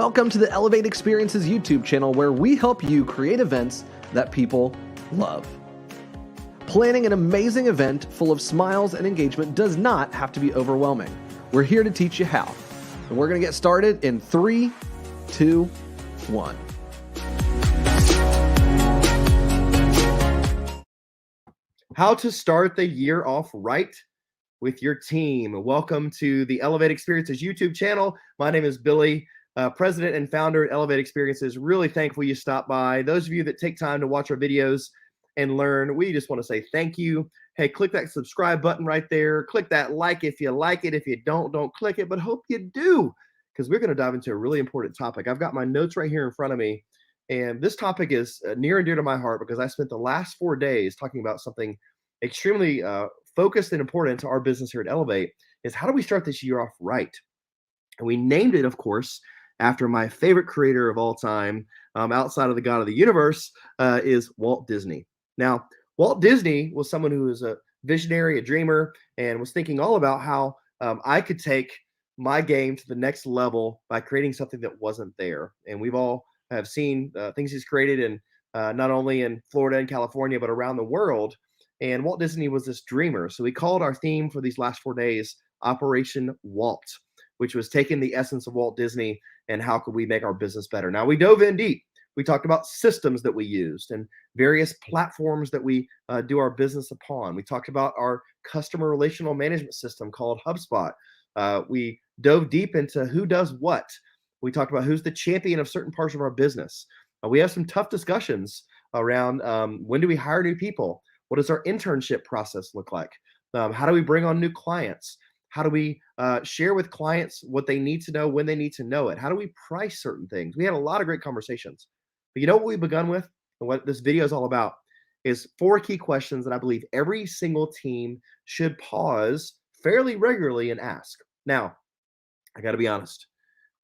Welcome to the Elevate Experiences YouTube channel, where we help you create events that people love. Planning an amazing event full of smiles and engagement does not have to be overwhelming. We're here to teach you how. And we're going to get started in 3, 2, 1. How to start the year off right with your team. Welcome to the Elevate Experiences YouTube channel. My name is Billy, president and founder at Elevate Experiences. Really thankful you stopped by. Those of you that take time to watch our videos and learn, we just want to say thank you. Hey, click that subscribe button right there. Click that like if you like it. If you don't click it, but hope you do, because we're going to dive into a really important topic. I've got my notes right here in front of me, and this topic is near and dear to my heart because I spent the last 4 days talking about something extremely focused and important to our business here at Elevate. Is how do we start this year off right? And we named it, of course, after my favorite creator of all time, outside of the God of the universe, is Walt Disney. Now, Walt Disney was someone who was a visionary, a dreamer, and was thinking all about how I could take my game to the next level by creating something that wasn't there. And we've all have seen things he's created in not only in Florida and California, but around the world. And Walt Disney was this dreamer. So we called our theme for these last 4 days Operation Walt, which was taking the essence of Walt Disney and how could we make our business better. Now, we dove in deep. We talked about systems that we used and various platforms that we do our business upon. We talked about our customer relational management system called HubSpot. We dove deep into who does what. We talked about who's the champion of certain parts of our business. We have some tough discussions around when do we hire new people? What does our internship process look like? How do we bring on new clients? How do we share with clients what they need to know when they need to know it? How do we price certain things? We had a lot of great conversations. But you know what we've begun with, and what this video is all about, is 4 key questions that I believe every single team should pause fairly regularly and ask. Now, I got to be honest.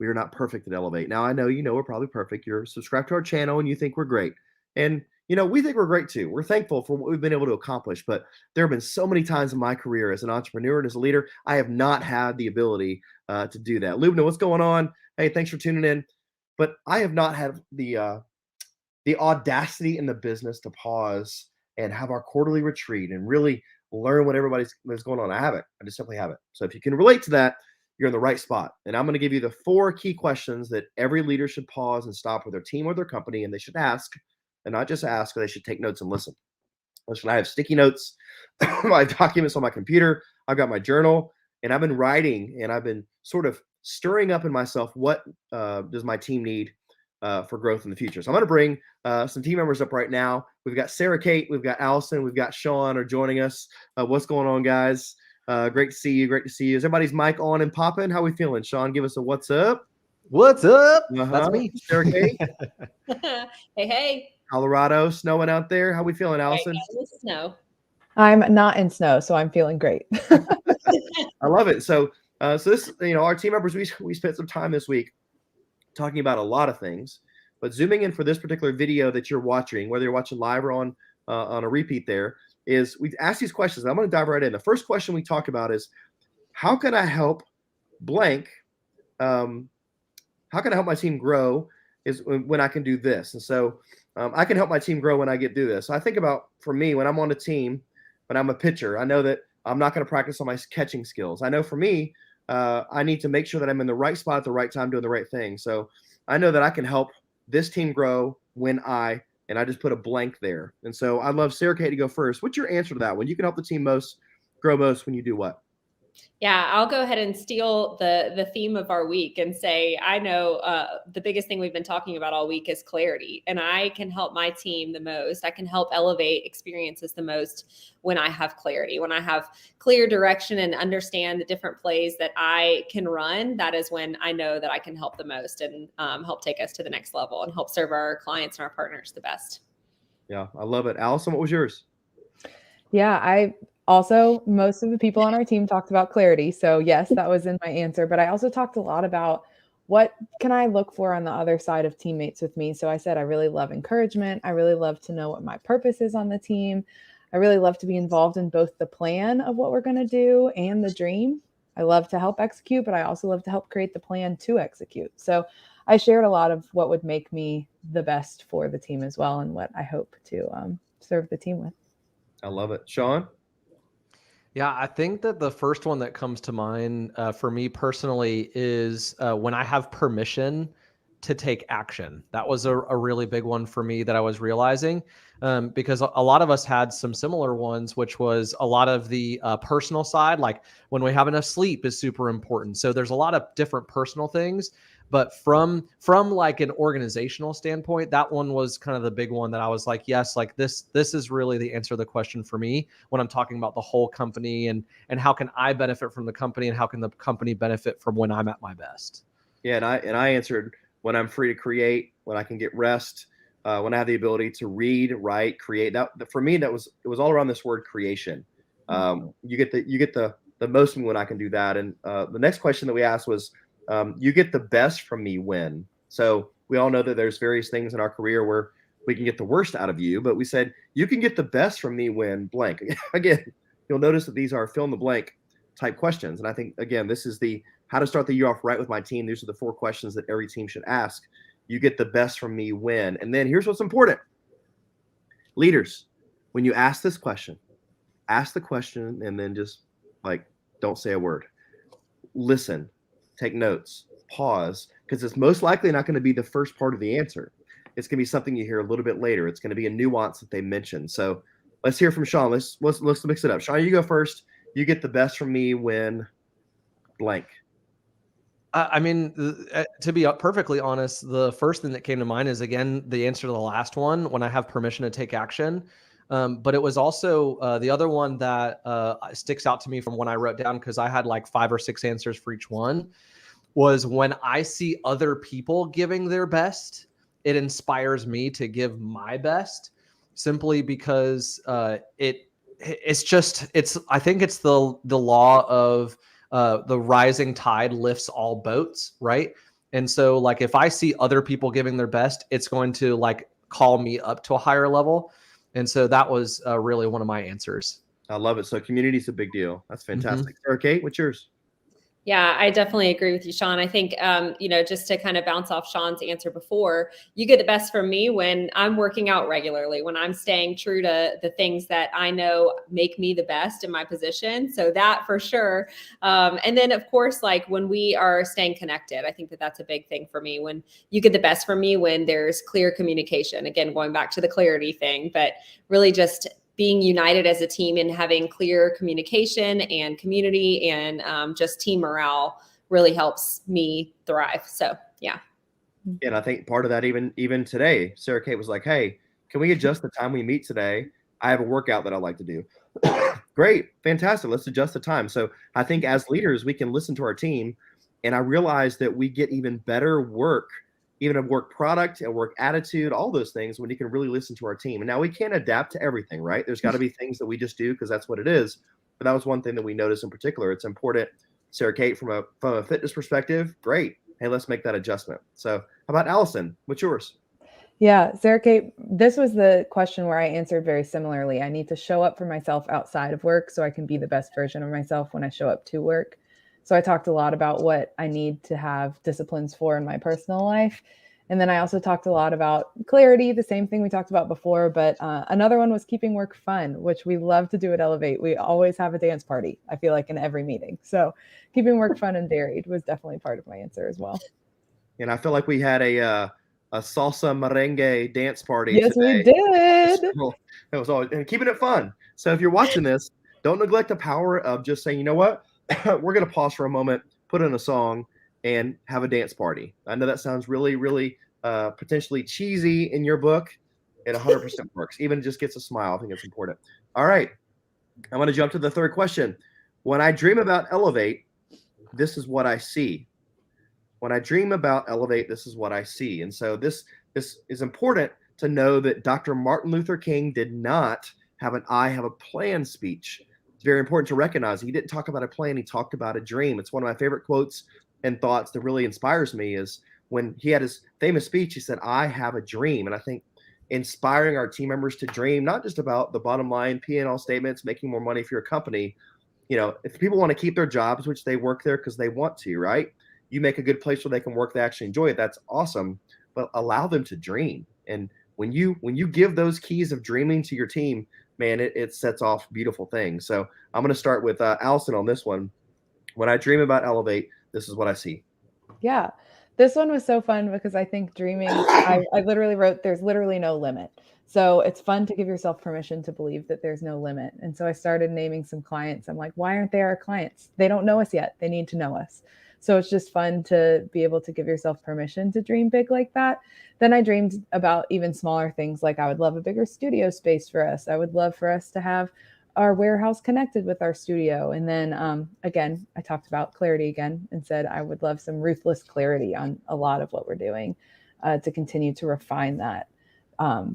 We are not perfect at Elevate. Now, I know we're probably perfect. You're subscribed to our channel and you think we're great. And we think we're great too. We're thankful for what we've been able to accomplish, but there have been so many times in my career as an entrepreneur and as a leader, I have not had the ability to do that. Lubna, what's going on? Hey, thanks for tuning in. But I have not had the audacity in the business to pause and have our quarterly retreat and really learn what everybody's going on. I haven't. I just simply haven't. So if you can relate to that, you're in the right spot. And I'm going to give you the 4 key questions that every leader should pause and stop with their team or their company, and they should ask. And not just ask, they should take notes and listen. Listen, I have sticky notes, my documents on my computer. I've got my journal, and I've been writing, and I've been sort of stirring up in myself what does my team need for growth in the future. So I'm going to bring some team members up right now. We've got Sarah Kate, we've got Allison, we've got Sean are joining us. What's going on, guys? Great to see you. Great to see you. Is everybody's mic on and popping? How we feeling? Sean, give us a what's up. What's up? That's me. Sarah Kate. Hey. Colorado, snowing out there. How we feeling, Allison? Snow. I'm not in snow, so I'm feeling great. I love it. So this, our team members, we spent some time this week talking about a lot of things, but zooming in for this particular video that you're watching, whether you're watching live or on a repeat, there is we've asked these questions. I'm going to dive right in. The first question we talk about is, how can I help blank? How can I help my team grow? Is when I can do this, and so. I can help my team grow when I get through this. So I think about, for me, when I'm on a team, when I'm a pitcher, I know that I'm not going to practice on my catching skills. I know for me, I need to make sure that I'm in the right spot at the right time doing the right thing. So I know that I can help this team grow and I just put a blank there. And so I'd love Sarah Kate to go first. What's your answer to that? When you can help the team grow most when you do what? Yeah, I'll go ahead and steal the theme of our week and say, I know the biggest thing we've been talking about all week is clarity, and I can help my team the most. I can help Elevate Experiences the most when I have clarity, when I have clear direction and understand the different plays that I can run. That is when I know that I can help the most and help take us to the next level and help serve our clients and our partners the best. Yeah, I love it. Allison, what was yours? Yeah, also, most of the people on our team talked about clarity. So yes, that was in my answer, but I also talked a lot about what can I look for on the other side of teammates with me. So I said, I really love encouragement. I really love to know what my purpose is on the team. I really love to be involved in both the plan of what we're going to do and the dream. I love to help execute, but I also love to help create the plan to execute. So I shared a lot of what would make me the best for the team as well, and what I hope to serve the team with. I love it. Sean? Yeah, I think that the first one that comes to mind for me personally is when I have permission to take action. That was a really big one for me that I was realizing because a lot of us had some similar ones, which was a lot of the personal side, like when we have enough sleep is super important. So there's a lot of different personal things. But from like an organizational standpoint, that one was kind of the big one that I was like, yes, like this is really the answer to the question for me when I'm talking about the whole company and how can I benefit from the company and how can the company benefit from when I'm at my best. Yeah, and I answered when I'm free to create, when I can get rest, when I have the ability to read, write, create. That for me, it was all around this word creation. You get the most of me when I can do that. And the next question that we asked was, you get the best from me when. So we all know that there's various things in our career where we can get the worst out of you, but we said you can get the best from me when blank. Again, you'll notice that these are fill in the blank type questions. And I think, again, this is the how to start the year off right with my team. These are the 4 questions that every team should ask. You get the best from me when. And then here's what's important. Leaders, when you ask this question, ask the question and then just like, don't say a word. Listen, take notes, pause, because it's most likely not going to be the first part of the answer. It's going to be something you hear a little bit later. It's going to be a nuance that they mentioned. So let's hear from Sean. Let's mix it up. Sean, you go first. You get the best from me when blank. I mean, to be perfectly honest, the first thing that came to mind is, again, the answer to the last one, when I have permission to take action. But it was also the other one that sticks out to me from when I wrote down, because I had like 5 or 6 answers for each one, was when I see other people giving their best, it inspires me to give my best, simply because I think it's the law of the rising tide lifts all boats, right? And so like if I see other people giving their best, it's going to like call me up to a higher level. And so that was really one of my answers. I love it. So community is a big deal. That's fantastic. Sarah Kate, what's yours? Yeah, I definitely agree with you, Sean. I think, just to kind of bounce off Sean's answer before, you get the best from me when I'm working out regularly, when I'm staying true to the things that I know make me the best in my position. So that for sure. And then, of course, like when we are staying connected, I think that that's a big thing for me. When you get the best from me, when there's clear communication, again, going back to the clarity thing, but really just being united as a team and having clear communication and community and just team morale really helps me thrive. So, yeah. And I think part of that, even today, Sarah Kate was like, hey, can we adjust the time we meet today? I have a workout that I like to do. Great. Fantastic. Let's adjust the time. So I think as leaders, we can listen to our team. And I realize that we get even better work, even a work product, a work attitude, all those things when you can really listen to our team. And now we can't adapt to everything, right? There's got to be things that we just do because that's what it is. But that was one thing that we noticed in particular. It's important, Sarah Kate, from a fitness perspective. Great. Hey, let's make that adjustment. So how about Allison? What's yours? Yeah, Sarah Kate, this was the question where I answered very similarly. I need to show up for myself outside of work so I can be the best version of myself when I show up to work. So I talked a lot about what I need to have disciplines for in my personal life. And then I also talked a lot about clarity, the same thing we talked about before. But another one was keeping work fun, which we love to do at Elevate. We always have a dance party, I feel like, in every meeting. So keeping work fun and varied was definitely part of my answer as well. And I feel like we had a salsa merengue dance party. Yes, today. we did. It was always, and keeping it fun. So if you're watching this, don't neglect the power of just saying, you know what? We're going to pause for a moment, put in a song, and have a dance party. I know that sounds really, really potentially cheesy in your book. It 100% works. Even just gets a smile. I think it's important. All right. I'm going to jump to the third question. When I dream about Elevate, this is what I see. When I dream about Elevate, this is what I see. And so this is important to know that Dr. Martin Luther King did not have an I have a plan speech. It's very important to recognize he didn't talk about a plan. He talked about a dream. It's one of my favorite quotes and thoughts that really inspires me is when he had his famous speech, he said, I have a dream. And I think inspiring our team members to dream, not just about the bottom line P&L statements, making more money for your company. You know, if people want to keep their jobs, which they work there because they want to, right? you make a good place where they can work, they actually enjoy it. That's awesome. But allow them to dream. And when you give those keys of dreaming to your team, man, it sets off beautiful things. So I'm going to start with Allison on this one. When I dream about Elevate, this is what I see. Yeah. This one was so fun because I think dreaming, I literally wrote, there's literally no limit. So it's fun to give yourself permission to believe that there's no limit. And so I started naming some clients. I'm like, why aren't they our clients? They don't know us yet. They need to know us. So it's just fun to be able to give yourself permission to dream big like that. Then I dreamed about even smaller things, like I would love a bigger studio space for us. I would love for us to have our warehouse connected with our studio. And then again, I talked about clarity again and said I would love some ruthless clarity on a lot of what we're doing to continue to refine that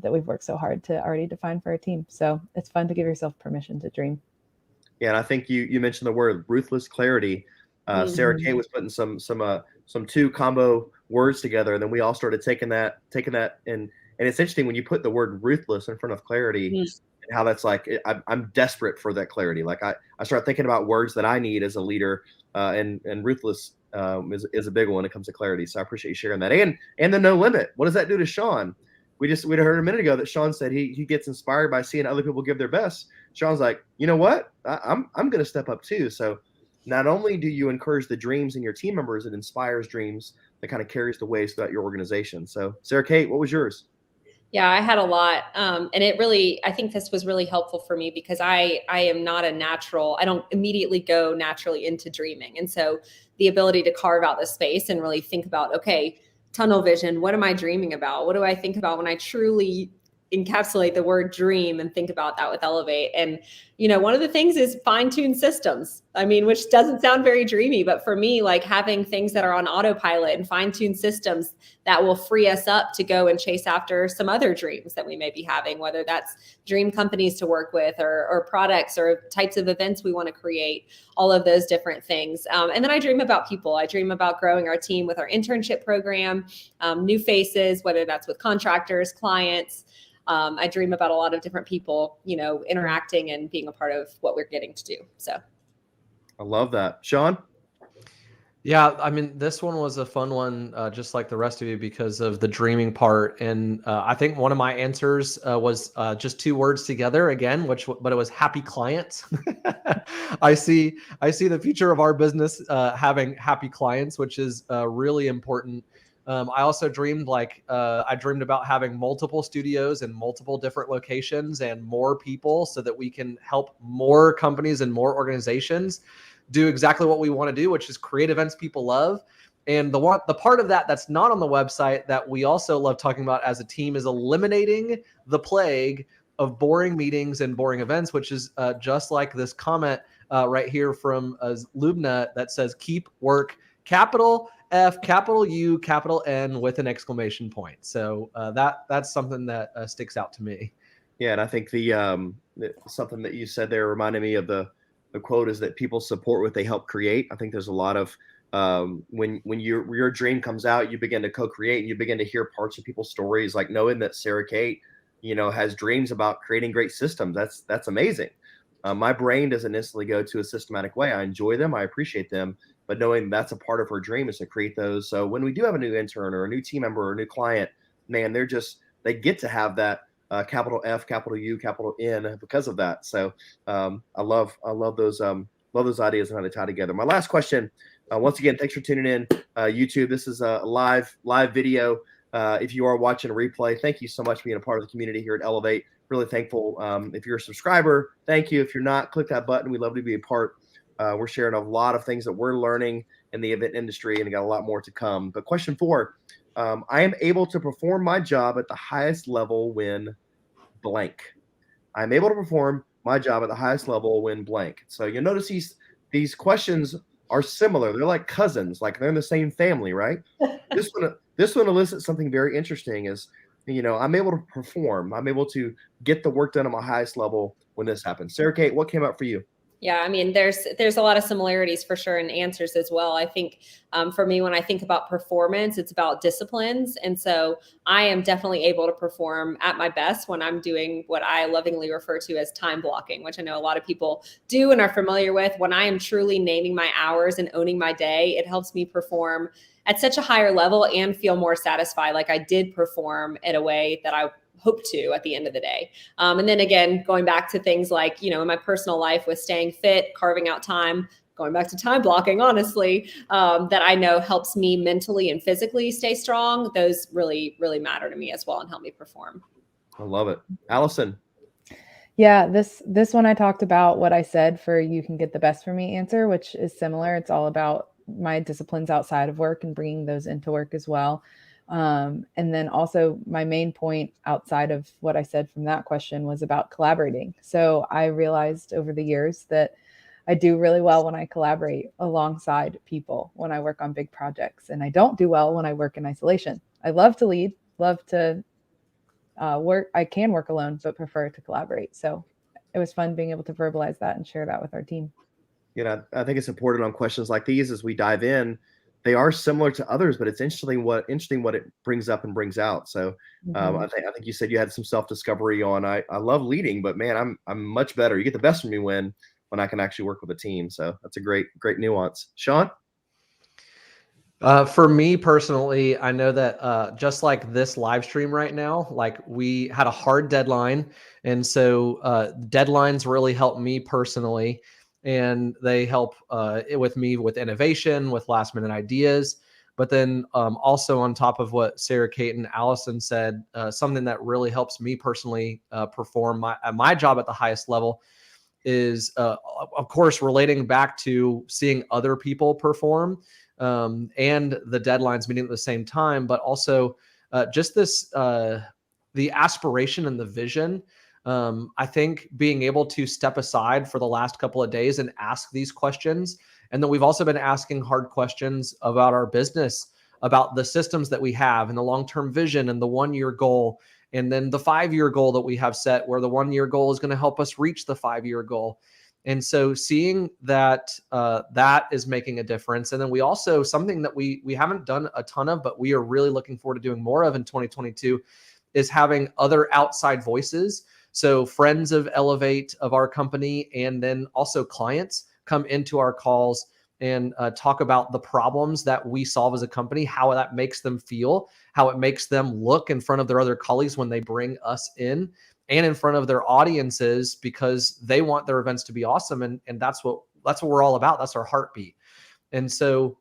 we've worked so hard to already define for our team. So it's fun to give yourself permission to dream. Yeah, and I think you mentioned the word ruthless clarity. Sarah Kate was putting some two combo words together, and then we all started taking that, and it's interesting when you put the word ruthless in front of clarity, and how that's like I'm desperate for that clarity. Like I start thinking about words that I need as a leader, and ruthless is a big one when it comes to clarity. So I appreciate you sharing that, and the no limit. What does that do to Sean? We heard a minute ago that Sean said he gets inspired by seeing other people give their best. Sean's like, you know what? I'm going to step up too. So not only do you encourage the dreams in your team members, it inspires dreams that kind of carries the waves throughout your organization. So Sarah Kate, what was yours? Yeah, I had a lot. And I think this was really helpful for me because I am not a natural, I don't immediately go naturally into dreaming. And so the ability to carve out the space and really think about, okay, tunnel vision, what am I dreaming about? What do I think about when I truly encapsulate the word dream and think about that with Elevate? And, one of the things is fine-tune systems. I mean, which doesn't sound very dreamy, but for me, like having things that are on autopilot and fine-tune systems that will free us up to go and chase after some other dreams that we may be having, whether that's dream companies to work with or products or types of events we want to create, all of those different things. And then I dream about people. I dream about growing our team with our internship program, new faces, whether that's with contractors, clients. I dream about a lot of different people, interacting and being a part of what we're getting to do. So I love that. Sean? Yeah, I mean, this one was a fun one, just like the rest of you, because of the dreaming part. And I think one of my answers was just two words together again, but it was happy clients. I see the future of our business having happy clients, which is really important. I also dreamed about having multiple studios in multiple different locations and more people so that we can help more companies and more organizations do exactly what we want to do, which is create events people love. And the part of that that's not on the website that we also love talking about as a team is eliminating the plague of boring meetings and boring events, which is just like this comment right here from Lubna that says, keep work, capital F, capital U, capital N with an exclamation point. So that's something that sticks out to me. Yeah, and I think something that you said there reminded me of the quote is that people support what they help create. I think there's a lot of when your dream comes out, you begin to co-create and you begin to hear parts of people's stories, like knowing that Sarah Kate, has dreams about creating great systems. That's amazing. My brain doesn't instantly go to a systematic way. I enjoy them, I appreciate them, but knowing that's a part of her dream is to create those. So when we do have a new intern or a new team member or a new client, man, they get to have that capital F, capital U, capital N because of that. So I love those ideas and how they tie together. My last question, once again, thanks for tuning in, YouTube. This is a live video. If you are watching a replay, thank you so much for being a part of the community here at Elevate. Really thankful. If you're a subscriber, thank you. If you're not, click that button. We'd love to be a part. We're sharing a lot of things that we're learning in the event industry, and we got a lot more to come. But question 4. I am able to perform my job at the highest level when blank. I'm able to perform my job at the highest level when blank. So you'll notice these questions are similar. They're like cousins, like they're in the same family, right? This one elicits something very interesting is, I'm able to perform. I'm able to get the work done at my highest level when this happens. Sarah Kate, what came up for you? Yeah, I mean, there's a lot of similarities for sure in answers as well. I think for me, when I think about performance, it's about disciplines, and so I am definitely able to perform at my best when I'm doing what I lovingly refer to as time blocking, which I know a lot of people do and are familiar with. When I am truly naming my hours and owning my day, it helps me perform at such a higher level and feel more satisfied, like I did perform in a way that I hope to at the end of the day. And then again, going back to things like, in my personal life with staying fit, carving out time, going back to time blocking, honestly, that I know helps me mentally and physically stay strong. Those really, really matter to me as well and help me perform. I love it. Allison. Yeah, this one I talked about what I said for you can get the best from me answer, which is similar. It's all about my disciplines outside of work and bringing those into work as well. And then also my main point outside of what I said from that question was about collaborating. So I realized over the years that I do really well when I collaborate alongside people when I work on big projects, and I don't do well when I work in isolation. I love to lead, love to work. I can work alone, but prefer to collaborate. So it was fun being able to verbalize that and share that with our team. I think it's important on questions like these as we dive in. They are similar to others, but it's interesting what it brings up and brings out. So I think you said you had some self-discovery on. I love leading, but man, I'm much better. You get the best from me when I can actually work with a team. So that's a great nuance. Sean? For me personally, I know that just like this live stream right now, like we had a hard deadline. And so deadlines really help me personally. And they help with me with innovation, with last minute ideas. But then also on top of what Sarah, Kate, and Allison said, something that really helps me personally perform my job at the highest level is, of course, relating back to seeing other people perform and the deadlines meeting at the same time, but also just this, the aspiration and the vision. I think being able to step aside for the last couple of days and ask these questions. And then we've also been asking hard questions about our business, about the systems that we have and the long-term vision and the 1-year goal. And then the 5-year goal that we have set, where the 1-year goal is going to help us reach the 5-year goal. And so seeing that that is making a difference. And then we also, something that we haven't done a ton of, but we are really looking forward to doing more of in 2022, is having other outside voices. So friends of Elevate, of our company, and then also clients come into our calls and talk about the problems that we solve as a company, how that makes them feel, how it makes them look in front of their other colleagues when they bring us in, and in front of their audiences, because they want their events to be awesome. And that's what we're all about. That's our heartbeat. And so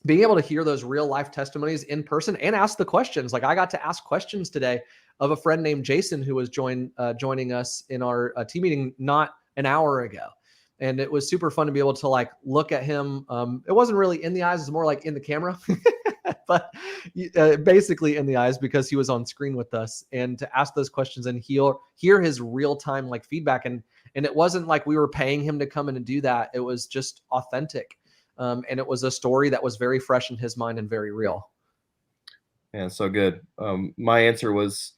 being able to hear those real life testimonies in person and ask the questions, like I got to ask questions today of a friend named Jason, who was joining us in our team meeting not an hour ago. And it was super fun to be able to like look at him. It wasn't really in the eyes, it's more like in the camera, but basically in the eyes, because he was on screen with us, and to ask those questions and hear his real time like feedback. And it wasn't like we were paying him to come in and do that. It was just authentic. And it was a story that was very fresh in his mind and very real. Yeah, so good. My answer was,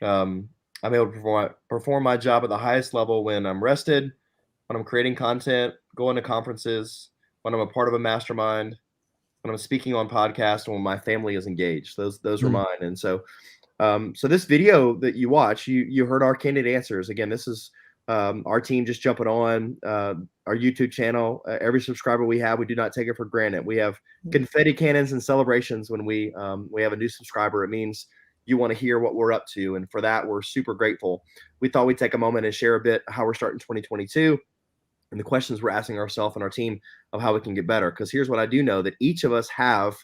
I'm able to perform my job at the highest level when I'm rested, when I'm creating content, going to conferences, when I'm a part of a mastermind, when I'm speaking on podcasts, and when my family is engaged. Those were mine. And so this video that you watch, you heard our candid answers. Again, this is our team just jumping on our YouTube channel. Every subscriber we have, we do not take it for granted. We have confetti cannons and celebrations when we have a new subscriber. It means you want to hear what we're up to, and for that, we're super grateful. We thought we'd take a moment and share a bit how we're starting 2022 and the questions we're asking ourselves and our team of how we can get better. Because here's what I do know, that each of us have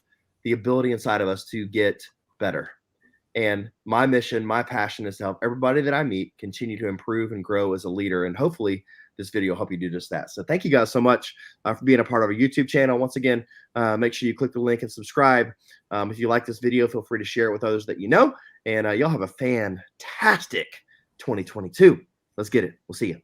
the ability inside of us to get better. And my mission, my passion is to help everybody that I meet continue to improve and grow as a leader. And hopefully this video will help you do just that. So thank you guys so much for being a part of our YouTube channel. Once again, make sure you click the link and subscribe. If you like this video, feel free to share it with others that you know. And y'all have a fantastic 2022. Let's get it. We'll see you.